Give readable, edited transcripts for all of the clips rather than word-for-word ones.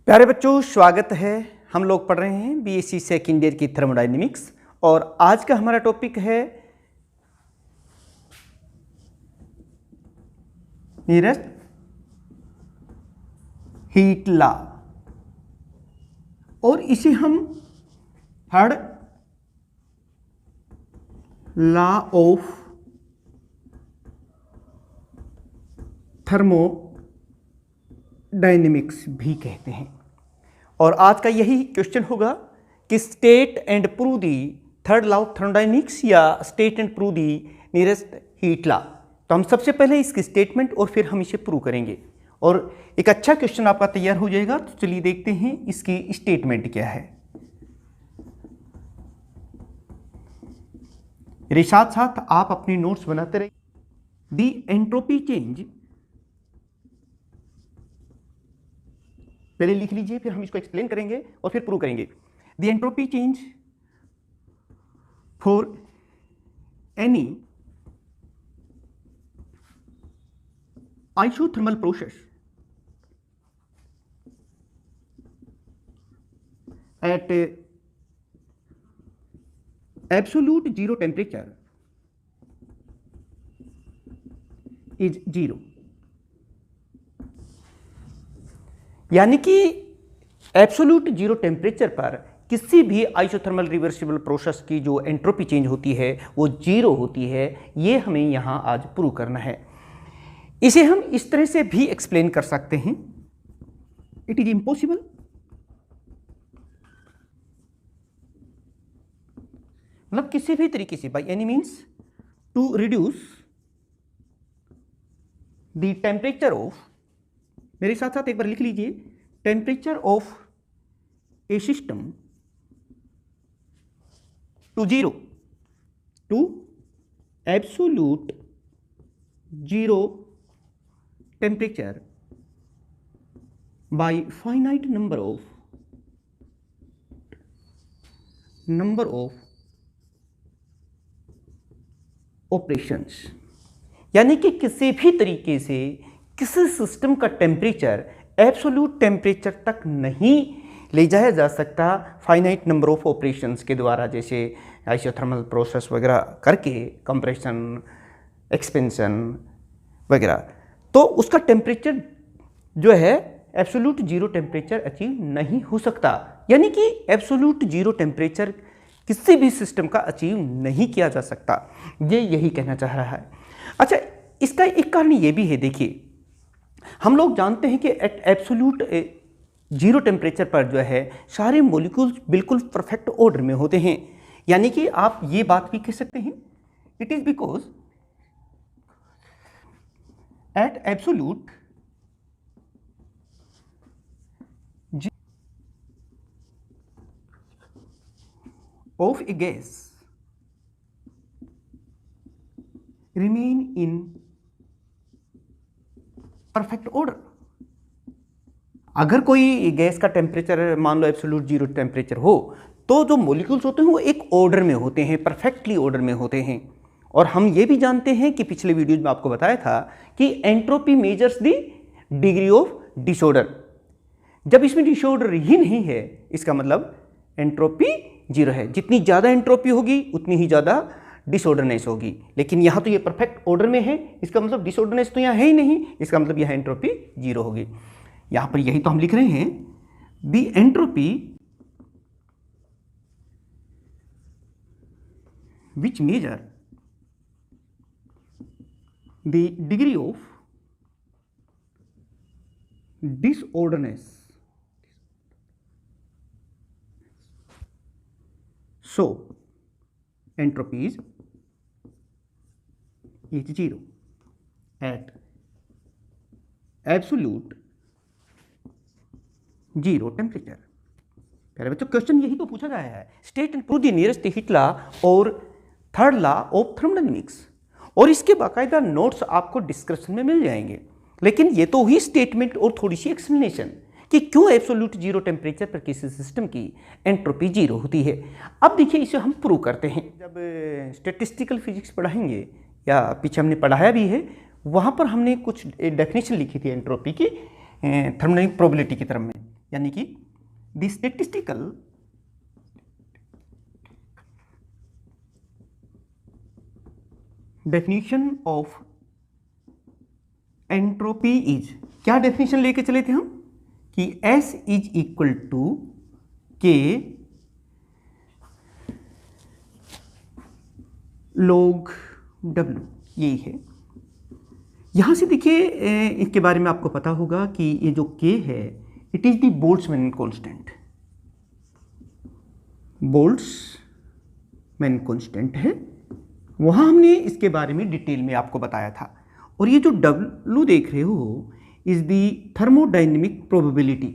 प्यारे बच्चों, स्वागत है। हम लोग पढ़ रहे हैं बीएससी सेकेंड ईयर की थर्मोडायनेमिक्स और आज का हमारा टॉपिक है नियरेस्ट हीट लॉ और इसे हम थर्ड लॉ ऑफ थर्मोडायनेमिक्स भी कहते हैं। और आज का यही क्वेश्चन होगा कि state and prove the third law of thermodynamics या state and prove the Nernst heat law. तो हम सबसे पहले इसकी स्टेटमेंट और फिर हम इसे प्रूव करेंगे और एक अच्छा क्वेश्चन आपका तैयार हो जाएगा। तो चलिए देखते हैं इसकी स्टेटमेंट क्या है। मेरे साथ साथ आप अपनी नोट्स बनाते रहिए। दी एंट्रोपी चेंज, पहले लिख लीजिए, फिर हम इसको एक्सप्लेन करेंगे और फिर प्रूव करेंगे। The entropy change for any isothermal process at absolute zero temperature is zero. यानी कि एब्सोल्यूट जीरो टेम्परेचर पर किसी भी आइसोथर्मल रिवर्सिबल प्रोसेस की जो एंट्रोपी चेंज होती है वो जीरो होती है। ये हमें यहाँ आज प्रूव करना है। इसे हम इस तरह से भी एक्सप्लेन कर सकते हैं, इट इज इम्पॉसिबल मतलब किसी भी तरीके से by any means to reduce the temperature of, मेरे साथ साथ एक बार लिख लीजिए, temperature of a system to zero, to absolute zero temperature by finite number of operations. यानी कि किसी भी तरीके से किसी सिस्टम का टेम्परेचर एब्सोल्यूट टेम्परेचर तक नहीं ले जाया जा सकता फाइनाइट नंबर ऑफ ऑपरेशंस के द्वारा, जैसे आइसोथर्मल प्रोसेस वगैरह करके, कंप्रेशन, एक्सपेंशन वगैरह। तो उसका टेम्परेचर जो है एब्सोल्यूट जीरो टेम्परेचर अचीव नहीं हो सकता। यानी कि एब्सोल्यूट जीरो टेम्परेचर किसी भी सिस्टम का अचीव नहीं किया जा सकता, ये यही कहना चाह रहा है। अच्छा, इसका एक कारण ये भी है, देखिए हम लोग जानते हैं कि एट एब्सोल्यूट जीरो टेम्परेचर पर जो है सारे मॉलिक्यूल्स बिल्कुल परफेक्ट ऑर्डर में होते हैं। यानी कि आप ये बात भी कह सकते हैं, it is because at absolute of A gas remain in perfect order. अगर कोई गैस का टेम्परेचर मान लो एब्सोल्यूट जीरो टेम्परेचर हो तो जो मॉलिक्यूल्स होते हैं वो एक ऑर्डर में होते हैं, परफेक्टली ऑर्डर में होते हैं। और हम ये भी जानते हैं कि पिछले वीडियोज में आपको बताया था कि entropy measures the degree of disorder. जब इसमें डिसऑर्डर ही नहीं है इसका मतलब एंट्रोपी जीरो है। जितनी ज़्यादा एंट्रोपी होगी उतनी ही ज़्यादा डिसऑर्डरनेस होगी। लेकिन यहाँ तो ये परफेक्ट ऑर्डर में है, इसका मतलब डिसऑर्डरनेस तो यहाँ है ही नहीं, इसका मतलब यहाँ एंट्रोपी जीरो होगी। यहाँ पर यही तो हम लिख रहे हैं, the entropy which measure the degree of disorderness so entropy is zero at absolute zero temperature. प्यारे बच्चों, क्वेश्चन यही तो पूछा गया है, state and prove the nearest heat law और थर्ड लॉ ऑफ थर्मोडायनेमिक्स। और इसके बाकायदा नोट्स आपको डिस्क्रिप्शन में मिल जाएंगे। लेकिन ये तो हुई स्टेटमेंट और थोड़ी सी एक्सप्लेनेशन कि क्यों एब्सोल्यूट जीरो टेम्परेचर पर किसी सिस्टम की एंट्रोपी जीरो होती है। अब देखिए इसे हम प्रूव करते हैं। जब स्टैटिस्टिकल फिजिक्स पढ़ाएंगे या पीछे हमने पढ़ाया भी है, वहाँ पर हमने कुछ डेफिनेशन लिखी थी एंट्रोपी की थर्मोडायनेमिक प्रोबेबिलिटी की तरफ में। यानी कि the statistical definition of entropy is, क्या डेफिनेशन लेके चले थे हम कि S is equal to K log W, यही है। यहां से देखिए इसके बारे में आपको पता होगा कि ये जो K है it is the Boltzmann constant, Boltzmann constant है, वहां हमने इसके बारे में डिटेल में आपको बताया था। और ये जो W देख रहे हो इज द थर्मोडायनेमिक प्रोबेबिलिटी,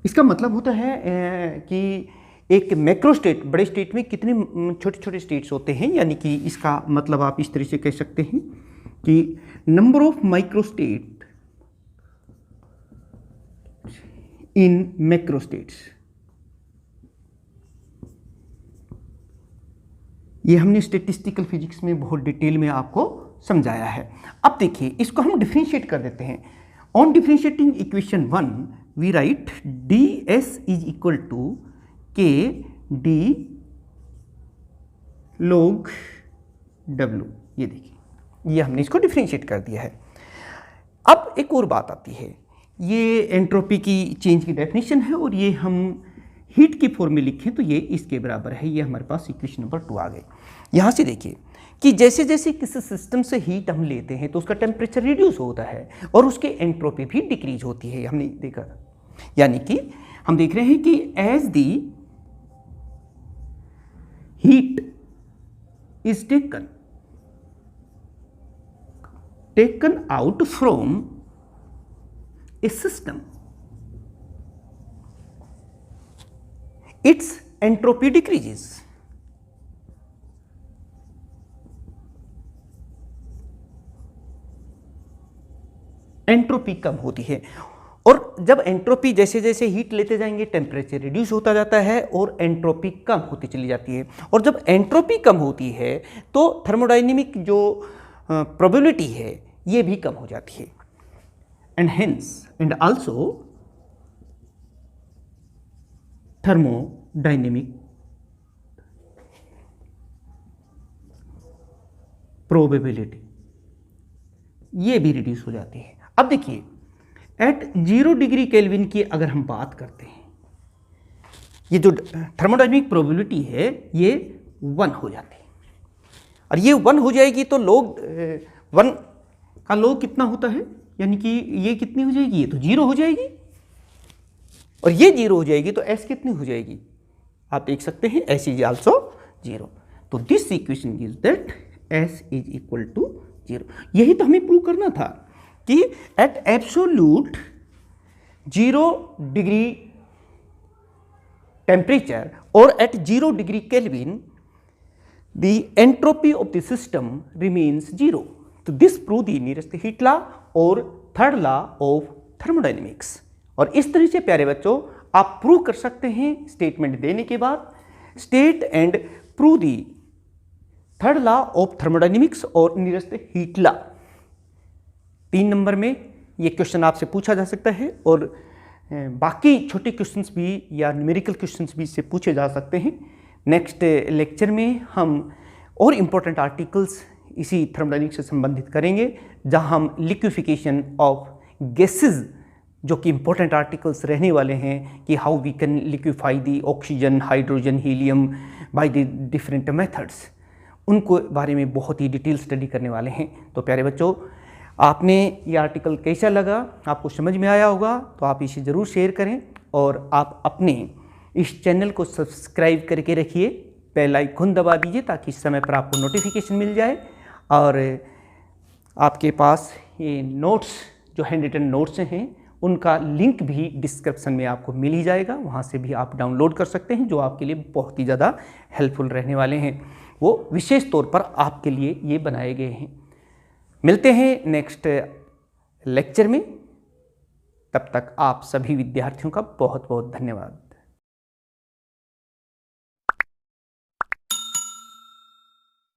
इसका मतलब होता है कि एक मैक्रो स्टेट, बड़े स्टेट में कितने छोटे छोटे स्टेट्स होते हैं, यानी कि इसका मतलब आप इस तरह से कह सकते हैं कि number of micro state in macro states. ये हमने स्टैटिस्टिकल फिजिक्स में बहुत डिटेल में आपको समझाया है। अब देखिए इसको हम डिफरेंशिएट कर देते हैं। On differentiating equation 1 we write ds is equal to k d log w। ये देखिए ये हमने इसको डिफरेंशिएट कर दिया है। अब एक और बात आती है, ये एंट्रोपी की चेंज की डेफिनेशन है और ये हम हीट की फॉर्म में लिखें तो ये इसके बराबर है। ये हमारे पास इक्वेशन नंबर 2 आ गई। यहाँ से देखिए कि जैसे जैसे किसी सिस्टम से हीट हम लेते हैं तो उसका टेम्परेचर रिड्यूस होता है और उसके एंट्रोपी भी डिक्रीज होती है, हमने देखा। यानी कि हम देख रहे हैं कि as the heat is taken out from a system, its entropy decreases। Entropy कम होती है और जब एंट्रोपी जैसे जैसे हीट लेते जाएंगे टेम्परेचर रिड्यूस होता जाता है और एंट्रोपी कम होती चली जाती है। और जब एंट्रोपी कम होती है तो थर्मोडायनेमिक जो प्रोबेबिलिटी है ये भी कम हो जाती है। And hence and also thermodynamic probability ये भी रिड्यूस हो जाती है। अब देखिए एट 0 डिग्री केल्विन की अगर हम बात करते हैं, ये जो थर्मोडायनेमिक प्रोबेबिलिटी है ये 1 हो जाती है। और ये 1 हो जाएगी तो log 1 का log कितना होता है, यानी कि ये कितनी हो जाएगी, ये तो 0 हो जाएगी और ये 0 हो जाएगी तो s कितनी हो जाएगी, आप देख सकते हैं s इज आल्सो 0। तो this equation gives that s is equal to 0। यही तो हमें प्रूव करना था कि एट एब्सोल्यूट 0 डिग्री टेम्परेचर और at 0 degree kelvin the entropy of the system remains 0। तो this prove the nearest heat law और थर्ड लॉ ऑफ थर्मोडायनेमिक्स। और इस तरह से प्यारे बच्चों आप प्रूव कर सकते हैं स्टेटमेंट देने के बाद, state and prove the third law of thermodynamics और नियरेस्ट हीट लॉ। 3 नंबर में ये क्वेश्चन आपसे पूछा जा सकता है और बाकी छोटे क्वेश्चंस भी या न्यूमेरिकल क्वेश्चंस भी इससे पूछे जा सकते हैं। नेक्स्ट लेक्चर में हम और इम्पोर्टेंट आर्टिकल्स इसी थर्मोडायनेमिक्स से संबंधित करेंगे, जहां हम लिक्विफिकेशन ऑफ गैसेज जो कि इंपॉर्टेंट आर्टिकल्स रहने वाले हैं कि how we can liquefy the oxygen, hydrogen, helium by the different methods, उनको बारे में बहुत ही डिटेल स्टडी करने वाले हैं। तो प्यारे बच्चों आपने ये आर्टिकल कैसा लगा, आपको समझ में आया होगा तो आप इसे ज़रूर शेयर करें और आप अपने इस चैनल को सब्सक्राइब करके रखिए, बेल आइकन दबा दीजिए ताकि इस समय पर आपको नोटिफिकेशन मिल जाए। और आपके पास ये नोट्स जो हैंड रिटन नोट्स हैं उनका लिंक भी डिस्क्रिप्शन में आपको मिल ही जाएगा, वहाँ से भी आप डाउनलोड कर सकते हैं, जो आपके लिए बहुत ही ज़्यादा हेल्पफुल रहने वाले हैं। वो विशेष तौर पर आपके लिए ये बनाए गए हैं। मिलते हैं नेक्स्ट लेक्चर में, तब तक आप सभी विद्यार्थियों का बहुत बहुत धन्यवाद।